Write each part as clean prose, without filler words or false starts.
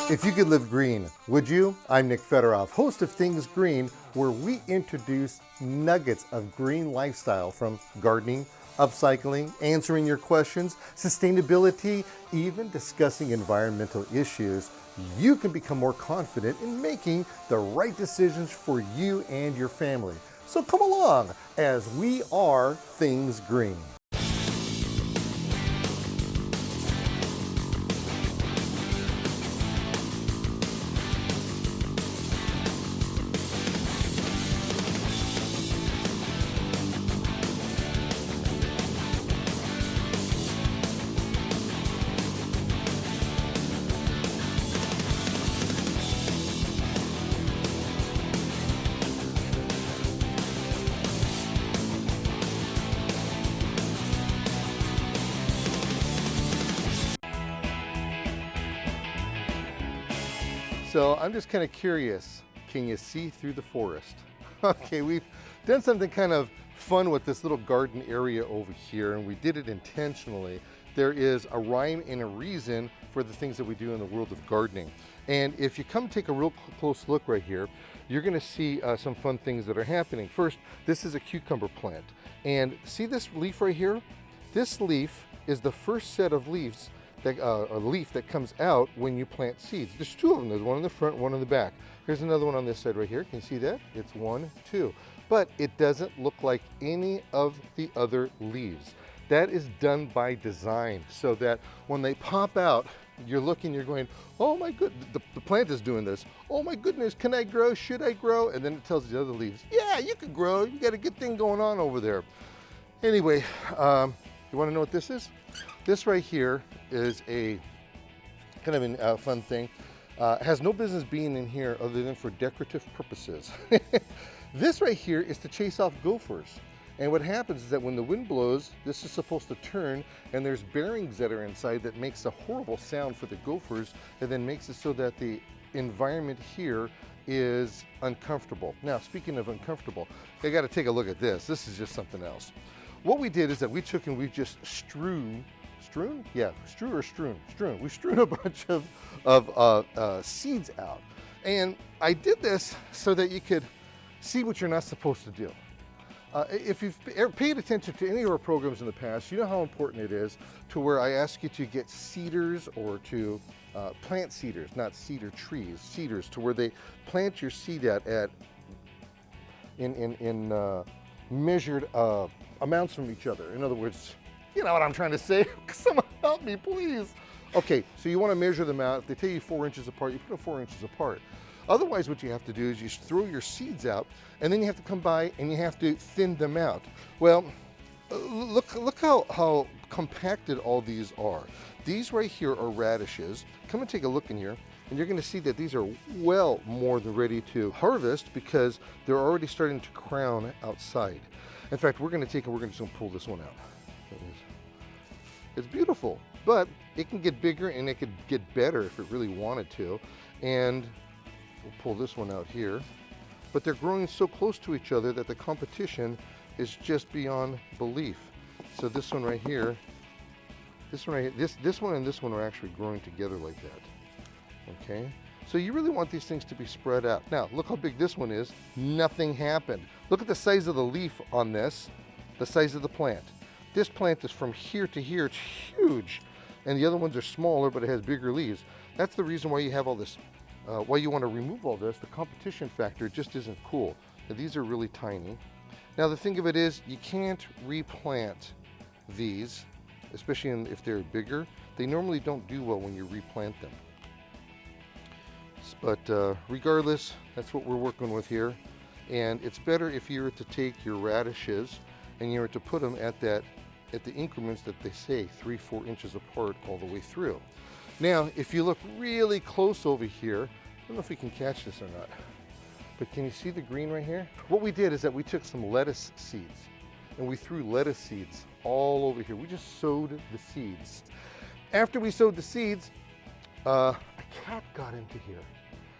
If you could live green, would you? I'm Nick Federoff, host of Things Green, where we introduce nuggets of green lifestyle from gardening, upcycling, answering your questions, sustainability, even discussing environmental issues. You can become more confident in making the right decisions for you and your family. So come along as we are Things Green. So I'm just kind of curious, can you see through the forest? Okay, we've done something kind of fun with this little garden area over here, and we did it intentionally. There is a rhyme and a reason for the things that we do in the world of gardening. And if you come take a real close look right here, you're gonna see some fun things that are happening. First, this is a cucumber plant. And see this leaf right here? This leaf is the first set of leaves a leaf that comes out when you plant seeds. There's two of them. There's one in the front, one in the back. Here's another one on this side right here. Can you see that? It's 1, 2. But it doesn't look like any of the other leaves. That is done by design so that when they pop out, you're looking, you're going, oh my goodness, the plant is doing this. Oh my goodness, can I grow? Should I grow? And then it tells the other leaves, yeah, you can grow. You got a good thing going on over there. Anyway, you want to know what this is? This right here is a kind of a fun thing. Has no business being in here other than for decorative purposes. This right here is to chase off gophers. And what happens is that when the wind blows, this is supposed to turn, and there's bearings that are inside that makes a horrible sound for the gophers, and then makes it so that the environment here is uncomfortable. Now, speaking of uncomfortable, I got to take a look at this. This is just something else. What we did is that we took and we just strewn a bunch of seeds out. And I did this so that you could see what you're not supposed to do. If you've paid attention to any of our programs in the past, you know how important it is to where I ask you to get seeders or to plant seeders, not cedar trees, seeders, to where they plant your seed in measured amounts from each other. In other words, you know what I'm trying to say? Someone help me, please. Okay, so you want to measure them out. If they tell you 4 inches apart, you put them 4 inches apart. Otherwise, what you have to do is you throw your seeds out, and then you have to come by and you have to thin them out. Well, look how compacted all these are. These right here are radishes. Come and take a look in here, and you're going to see that these are well more than ready to harvest because they're already starting to crown outside. In fact, we're going to take and we're just going to pull this one out. It's beautiful, but it can get bigger and it could get better if it really wanted to. And we'll pull this one out here. But they're growing so close to each other that the competition is just beyond belief. So this one right here, this one and this one are actually growing together like that. Okay? So you really want these things to be spread out. Now, look how big this one is. Nothing happened. Look at the size of the leaf on this, the size of the plant. This plant is from here to here, it's huge. And the other ones are smaller, but it has bigger leaves. That's the reason why you have all this, why you want to remove all this. The competition factor just isn't cool. Now, these are really tiny. Now, the thing of it is, you can't replant these, especially if they're bigger. They normally don't do well when you replant them. But regardless, that's what we're working with here. And it's better if you were to take your radishes and you were to put them at the increments that they say, 3-4 inches apart all the way through. Now, if you look really close over here, I don't know if we can catch this or not, but can you see the green right here? What we did is that we took some lettuce seeds and we threw lettuce seeds all over here. We just sowed the seeds. After we sowed the seeds, a cat got into here,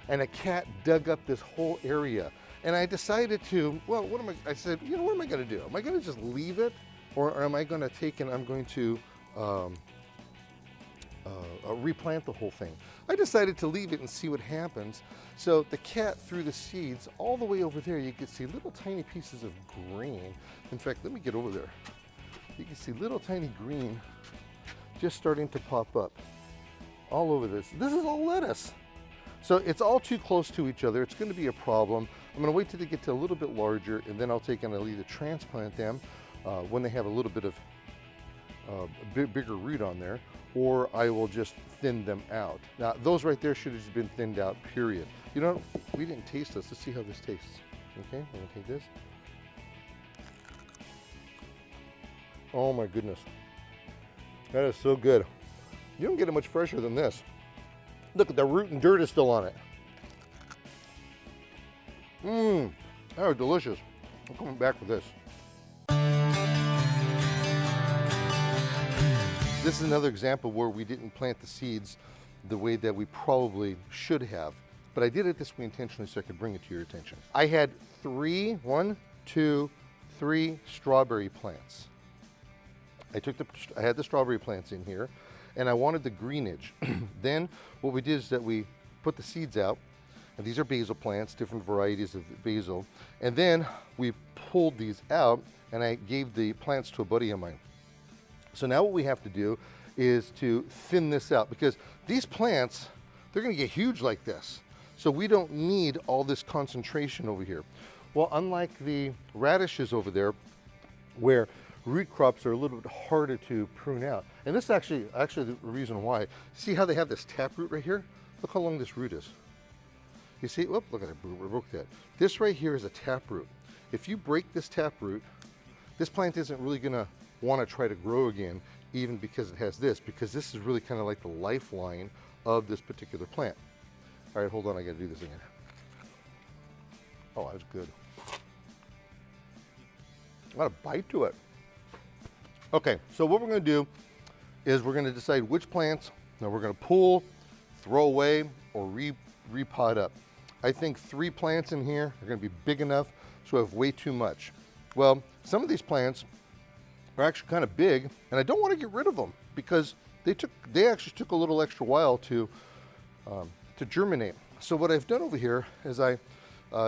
and a cat dug up this whole area. And I decided to, well, I said, you know, what am I going to do? Am I going to just leave it? Or am I going to take and I'm going to replant the whole thing. I decided to leave it and see what happens. So the cat threw the seeds all the way over there. You can see little tiny pieces of green. In fact, let me get over there. You can see little tiny green just starting to pop up all over this. This is all lettuce. So it's all too close to each other. It's going to be a problem. I'm going to wait till they get to a little bit larger, and then I'll take and I'll either transplant them when they have a little bit of bigger root on there, or I will just thin them out. Now, those right there should have just been thinned out, period. You know, we didn't taste this. Let's see how this tastes. Okay, I'm gonna take this. Oh my goodness. That is so good. You don't get it much fresher than this. Look at the root and dirt is still on it. Mmm, that was delicious. I'm coming back for this. This is another example where we didn't plant the seeds the way that we probably should have, but I did it this way intentionally so I could bring it to your attention. I had three strawberry plants. I had the strawberry plants in here, and I wanted the greenage. Then what we did is that we put the seeds out, and these are basil plants, different varieties of basil, and then we pulled these out, and I gave the plants to a buddy of mine. So now what we have to do is to thin this out, because these plants, they're gonna get huge like this. So we don't need all this concentration over here. Well, unlike the radishes over there, where root crops are a little bit harder to prune out. And this is actually the reason why. See how they have this taproot right here? Look how long this root is. You see, look at it, we broke that. This right here is a taproot. If you break this taproot, this plant isn't really gonna want to try to grow again, even because it has this, because this is really kind of like the lifeline of this particular plant. All right, hold on, I gotta do this again. Oh, that was good. Got a bite to it. Okay, so what we're gonna do is we're gonna decide which plants that we're gonna pull, throw away, or repot up. I think 3 plants in here are gonna be big enough, so I have way too much. Well, some of these plants are actually kind of big, and I don't want to get rid of them because they actually took a little extra while to germinate. So what I've done over here is I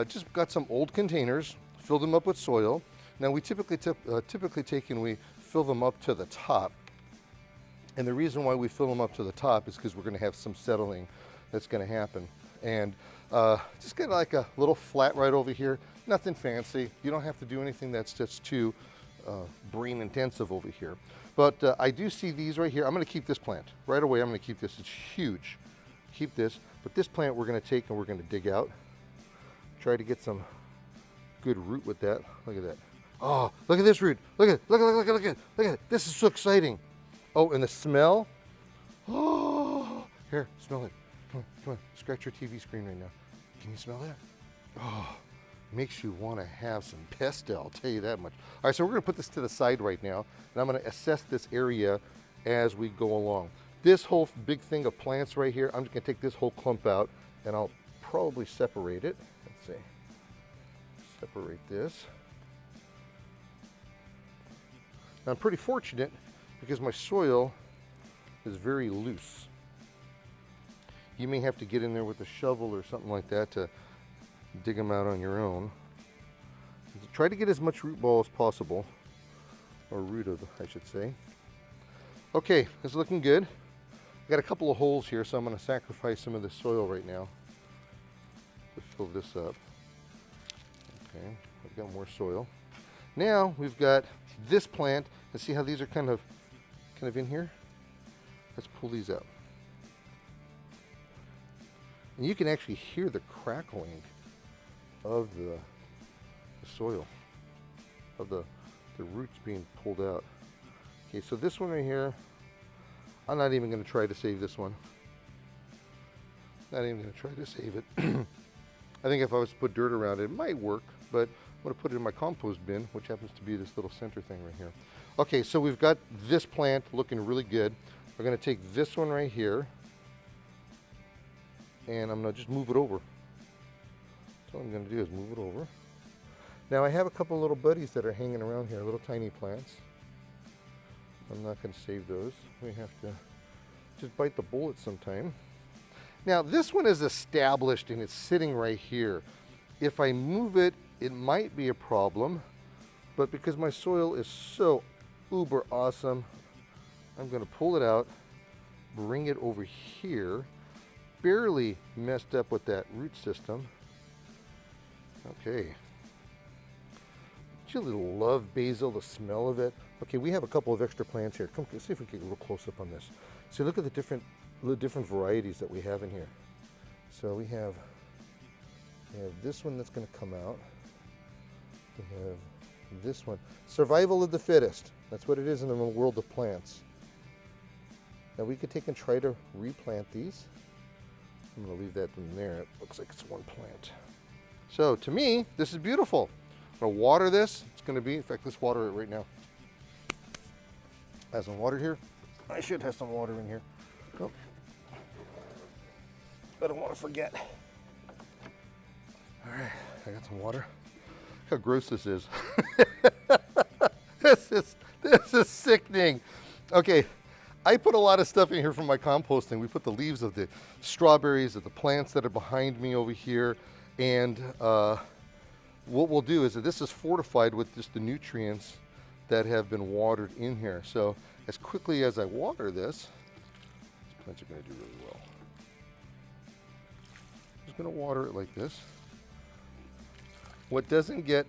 just got some old containers, filled them up with soil. Now we typically take and we fill them up to the top, and the reason why we fill them up to the top is because we're going to have some settling that's going to happen. And just get like a little flat right over here, nothing fancy. You don't have to do anything that's just too brain intensive over here. But I do see these right here. I'm going to keep this plant. Right away, I'm going to keep this. It's huge. Keep this. But this plant we're going to take and we're going to dig out. Try to get some good root with that. Look at that. Oh, look at this root. Look at it. Look at it. This is so exciting. Oh, and the smell. Oh, here, smell it. Come on. Scratch your TV screen right now. Can you smell that? Oh. Makes you want to have some pesto, I'll tell you that much. All right, so we're going to put this to the side right now, and I'm going to assess this area as we go along. This whole big thing of plants right here, I'm just going to take this whole clump out, and I'll probably separate it. Let's see. Separate this. Now, I'm pretty fortunate because my soil is very loose. You may have to get in there with a shovel or something like that to dig them out on your own. Try to get as much root ball as possible, or root of, I should say. Okay, it's looking good. I got a couple of holes here, so I'm going to sacrifice some of the soil right now to fill this up. Okay, I've got more soil. Now we've got this plant, and see how these are kind of in here? Let's pull these out. And you can actually hear the crackling of the soil, of the roots being pulled out. Okay, so this one right here, I'm not even going to try to save this one. Not even going to try to save it. I think if I was to put dirt around it, it might work, but I'm going to put it in my compost bin, which happens to be this little center thing right here. Okay, so we've got this plant looking really good. We're going to take this one right here, and I'm going to just move it over. That's all I'm going to do is move it over. Now I have a couple little buddies that are hanging around here, little tiny plants. I'm not going to save those. We have to just bite the bullet sometime. Now this one is established and it's sitting right here. If I move it, it might be a problem, but because my soil is so uber awesome, I'm gonna pull it out, bring it over here, barely messed up with that root system. Okay. Don't you love basil, the smell of it? Okay, we have a couple of extra plants here. Come, let's see if we can get a real close up on this. See, look at the different varieties that we have in here. So we have this one that's going to come out. We have this one. Survival of the fittest. That's what it is in the world of plants. Now we could take and try to replant these. I'm going to leave that in there. It looks like it's one plant. So to me, this is beautiful. I'm going to water this. It's going to be, in fact, let's water it right now. Have some water here. I should have some water in here. Oh. I don't want to forget. All right, I got some water. Look how gross this is. This is sickening. Okay, I put a lot of stuff in here from my composting. We put the leaves of the strawberries, of the plants that are behind me over here, and what we'll do is that this is fortified with just the nutrients that have been watered in here. So as quickly as I water this, these plants are going to do really well. Just going to water it like this. What doesn't get,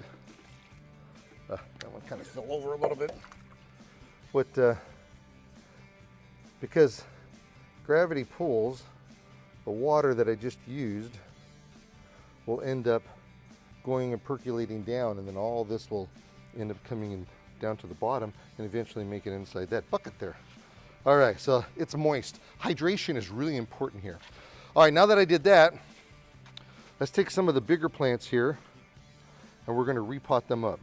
that one kind of fell over a little bit. Because gravity pulls, the water that I just used will end up going and percolating down, and then all this will end up coming in down to the bottom and eventually make it inside that bucket there. All right, so it's moist. Hydration is really important here. All right, now that I did that, let's take some of the bigger plants here and we're gonna repot them up.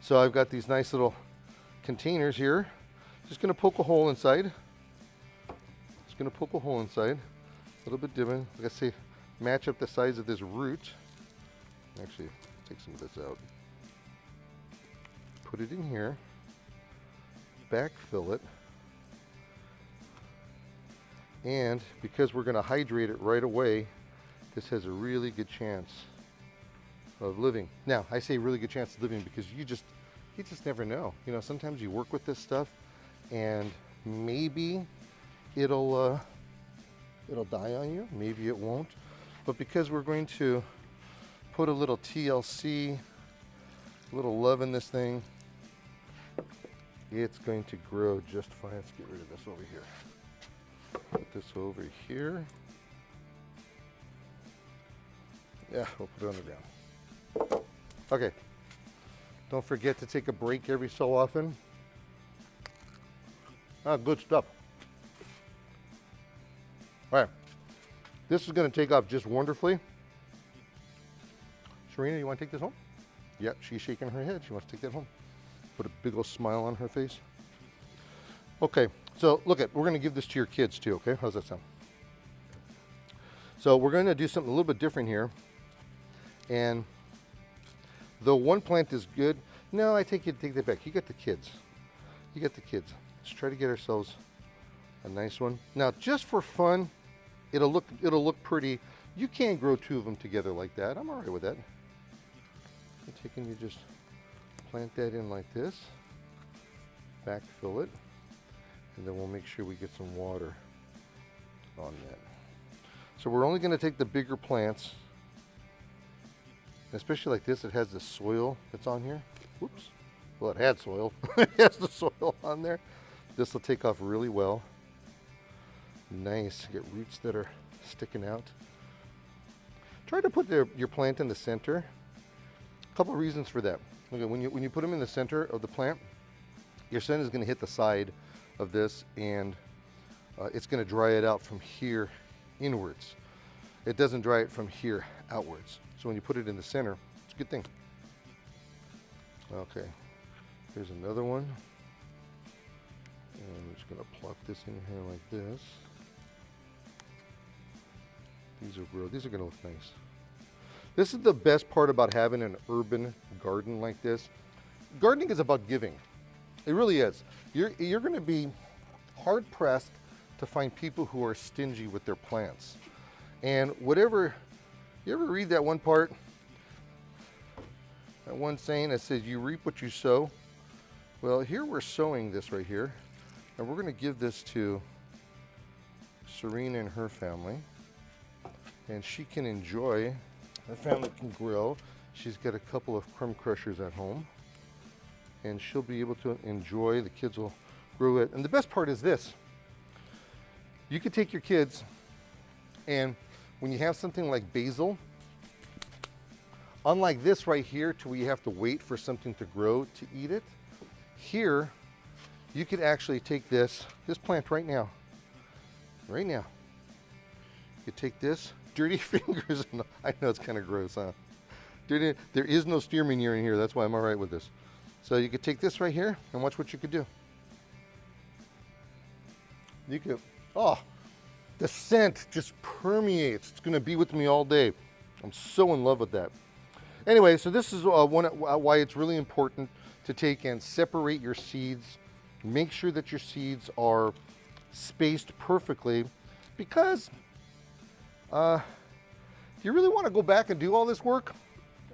So I've got these nice little containers here. Just gonna poke a hole inside. Just gonna poke a hole inside. A little bit different. Like I say, match up the size of this root. Actually, take some of this out. Put it in here. Backfill it. And because we're going to hydrate it right away, this has a really good chance of living. Now, I say really good chance of living because you just never know. You know, sometimes you work with this stuff and maybe it'll die on you. Maybe it won't. But because we're going to put a little TLC, a little love in this thing, it's going to grow just fine. Let's get rid of this over here. Put this over here. Yeah, we'll put it on the ground. Okay. Don't forget to take a break every so often. Ah, good stuff. All right. This is going to take off just wonderfully. Serena, you want to take this home? Yep, she's shaking her head. She wants to take that home. Put a big old smile on her face. Okay, so look we're going to give this to your kids too, okay? How's that sound? So we're going to do something a little bit different here. And though one plant is good, no, I take that back. You got the kids. You got the kids. Let's try to get ourselves a nice one. Now, just for fun, it'll look pretty. You can't grow two of them together like that. I'm all right with that. I'm taking, you just plant that in like this, backfill it, and then we'll make sure we get some water on that. So we're only going to take the bigger plants, especially like this. It has the soil that's on here. Whoops. Well, it had soil. It has the soil on there. This will take off really well. Nice. Get roots that are sticking out. Try to put your plant in the center. A couple of reasons for that. Okay, when you put them in the center of the plant, your sun is going to hit the side of this, and it's going to dry it out from here inwards. It doesn't dry it from here outwards. So when you put it in the center, it's a good thing. Okay, here's another one. And I'm just going to plop this in here like this. These are going to look nice. This is the best part about having an urban garden like this. Gardening is about giving. It really is. You're going to be hard pressed to find people who are stingy with their plants. And whatever, you ever read that one part? That one saying that says, you reap what you sow. Well, here we're sowing this right here, and we're going to give this to Serena and her family, and she can enjoy, her family can grow. She's got a couple of crumb crushers at home, and she'll be able to enjoy, the kids will grow it. And the best part is this, you could take your kids, and when you have something like basil, unlike this right here to where you have to wait for something to grow to eat it, here you could actually take this plant right now. You could take this, dirty fingers, I know it's kind of gross, huh? There is no steer manure in here, that's why I'm all right with this. So you could take this right here and watch what you could do. You could, oh, the scent just permeates. It's gonna be with me all day. I'm so in love with that. Anyway, so this is why it's really important to take and separate your seeds. Make sure that your seeds are spaced perfectly, because do you really want to go back and do all this work?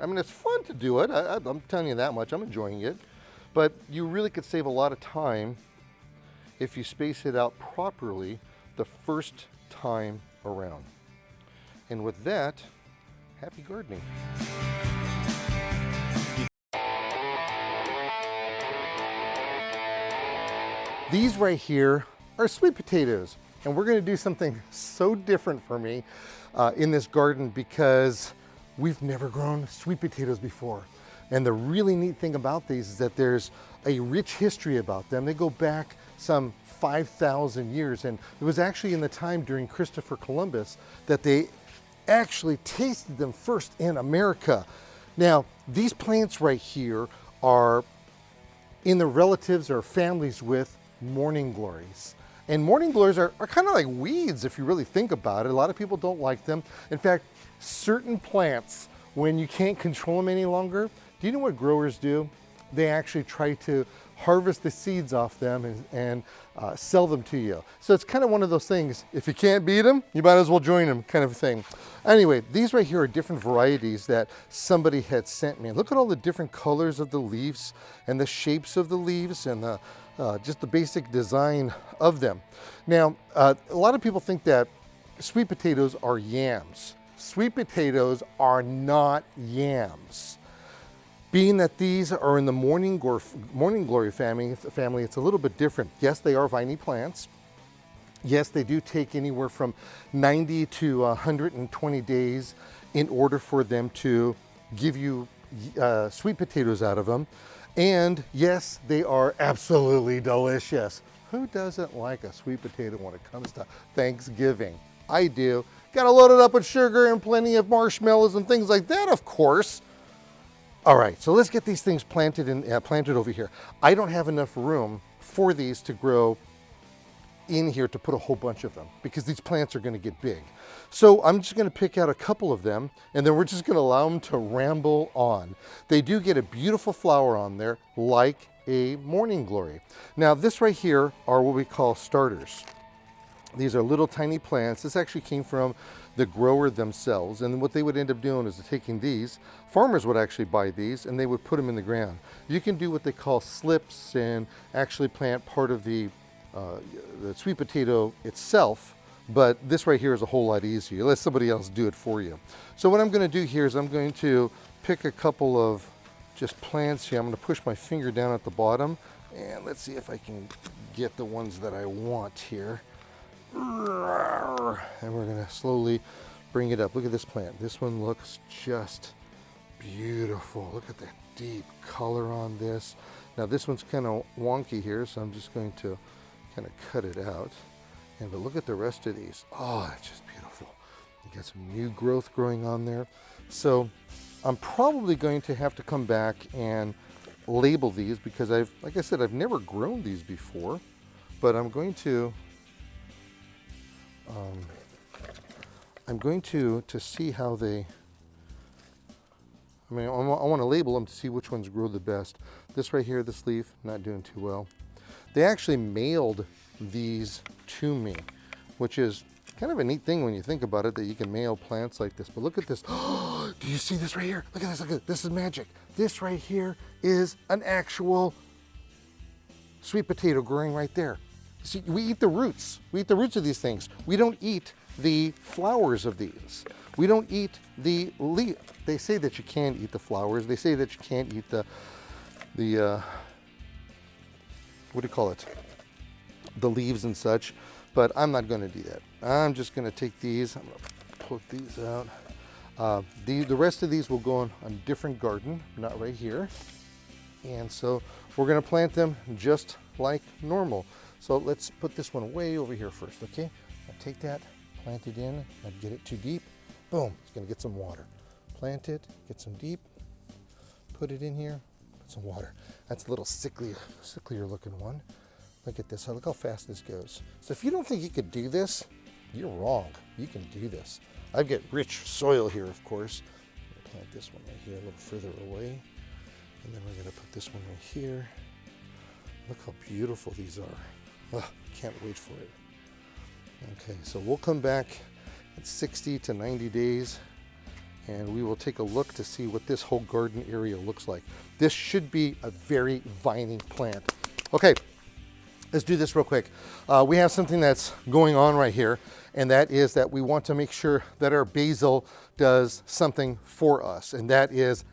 I mean, it's fun to do it. I'm telling you that much. I'm enjoying it. But you really could save a lot of time if you space it out properly the first time around. And with that, happy gardening. These right here are sweet potatoes, and we're going to do something so different for me in this garden, because we've never grown sweet potatoes before. And the really neat thing about these is that there's a rich history about them. They go back some 5,000 years, and it was actually in the time during Christopher Columbus that they actually tasted them first in America. Now, these plants right here are in the relatives or families with morning glories. And morning glories are kind of like weeds if you really think about it. A lot of people don't like them. In fact, certain plants, when you can't control them any longer, do you know what growers do? They actually try to harvest the seeds off them and sell them to you. So it's kind of one of those things, if you can't beat them, you might as well join them kind of thing. Anyway, these right here are different varieties that somebody had sent me. Look at all the different colors of the leaves and the shapes of the leaves and just the basic design of them. Now, a lot of people think that sweet potatoes are yams. Sweet potatoes are not yams. Being that these are in the morning glory family, it's a little bit different. Yes, they are viney plants. Yes, they do take anywhere from 90 to 120 days in order for them to give you sweet potatoes out of them. And yes, they are absolutely delicious. Who doesn't like a sweet potato when it comes to Thanksgiving? I do. Gotta load it up with sugar and plenty of marshmallows and things like that, of course. All right, so let's get these things planted over here. I don't have enough room for these to grow in here to put a whole bunch of them, because these plants are going to get big. So I'm just going to pick out a couple of them, and then we're just going to allow them to ramble on. They do get a beautiful flower on there, like a morning glory. Now this right here are what we call starters. These are little tiny plants. This actually came from the grower themselves, and what they would end up doing is taking these, farmers would actually buy these and they would put them in the ground. You can do what they call slips and actually plant part of the sweet potato itself, but this right here is a whole lot easier. Let somebody else do it for you. So what I'm going to do here is I'm going to pick a couple of just plants here. I'm going to push my finger down at the bottom, and let's see if I can get the ones that I want here. And we're going to slowly bring it up. Look at this plant. This one looks just beautiful. Look at that deep color on this. Now this one's kind of wonky here, so I'm just going to kind of cut it out. But look at the rest of these. Oh, it's just beautiful. You got some new growth growing on there. So I'm probably going to have to come back and label these, because like I said, I've never grown these before, but I'm going to see how they, I want to label them to see which ones grow the best. This right here, this leaf, not doing too well. They actually mailed these to me. which is kind of a neat thing when you think about it, that you can mail plants like this. But look at this. Do you see this right here? Look at this, look at this. This is magic. This right here is an actual sweet potato growing right there. See, we eat the roots. We eat the roots of these things. We don't eat the flowers of these. We don't eat the leaf. They say that you can't eat the flowers. They say that you can't eat the what do you call it? The leaves and such, but I'm not going to do that. I'm just going to take these, I'm going to put these out. The rest of these will go on a different garden, not right here. And so we're going to plant them just like normal. So let's put this one way over here first, okay? I'll take that, plant it in, not get it too deep. Boom, it's going to get some water. Plant it, get some deep, put it in here, put some water. That's a little sicklier looking one. Look at this, look how fast this goes. So if you don't think you could do this, you're wrong. You can do this. I've got rich soil here, of course. I'm gonna plant this one right here, a little further away. And then we're gonna put this one right here. Look how beautiful these are. Ugh, can't wait for it. Okay, so we'll come back in 60 to 90 days and we will take a look to see what this whole garden area looks like. This should be a very vining plant. Okay, let's do this real quick. We have something that's going on right here, and that is that we want to make sure that our basil does something for us, and that is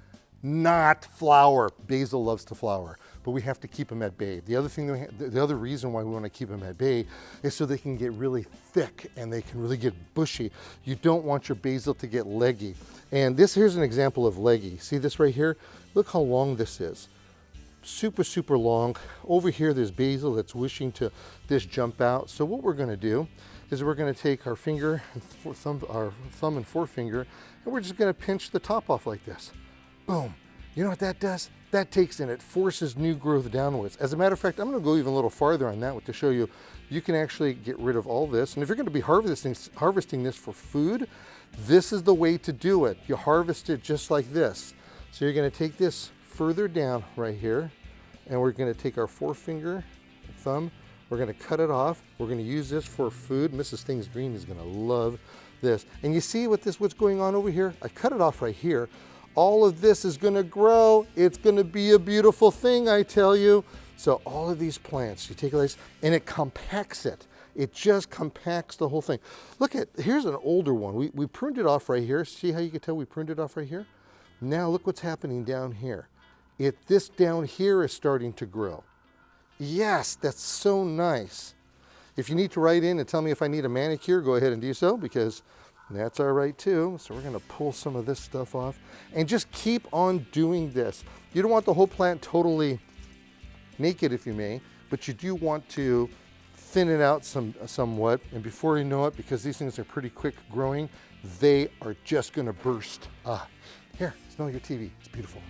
not flower. Basil loves to flower, but we have to keep them at bay. The other reason why we want to keep them at bay is so they can get really thick and they can really get bushy. You don't want your basil to get leggy. And here's an example of leggy. See this right here? Look how long this is. Super, super long. Over here, there's basil that's wishing to just jump out. So what we're going to do is we're going to take our finger, our thumb and forefinger, and we're just going to pinch the top off like this. Boom. You know what that does? That takes in, it forces new growth downwards. As a matter of fact, I'm going to go even a little farther on that one to show you, you can actually get rid of all this. And if you're going to be harvesting this for food, this is the way to do it. You harvest it just like this. So you're going to take this further down right here, and we're going to take our forefinger, thumb, we're going to cut it off. We're going to use this for food. Mrs. Things Green is going to love this. And you see what's going on over here? I cut it off right here. All of this is going to grow. It's going to be a beautiful thing, I tell you. So all of these plants, you take this and it compacts it. It just compacts the whole thing. Look here's an older one. We pruned it off right here. See how you can tell we pruned it off right here? Now look what's happening down here. This down here is starting to grow. Yes, that's so nice. If you need to write in and tell me if I need a manicure, go ahead and do so, because that's all right too. So we're gonna pull some of this stuff off and just keep on doing this. You don't want the whole plant totally naked, if you may, but you do want to thin it out somewhat. And before you know it, because these things are pretty quick growing, they are just gonna burst. Here, smell your TV, it's beautiful.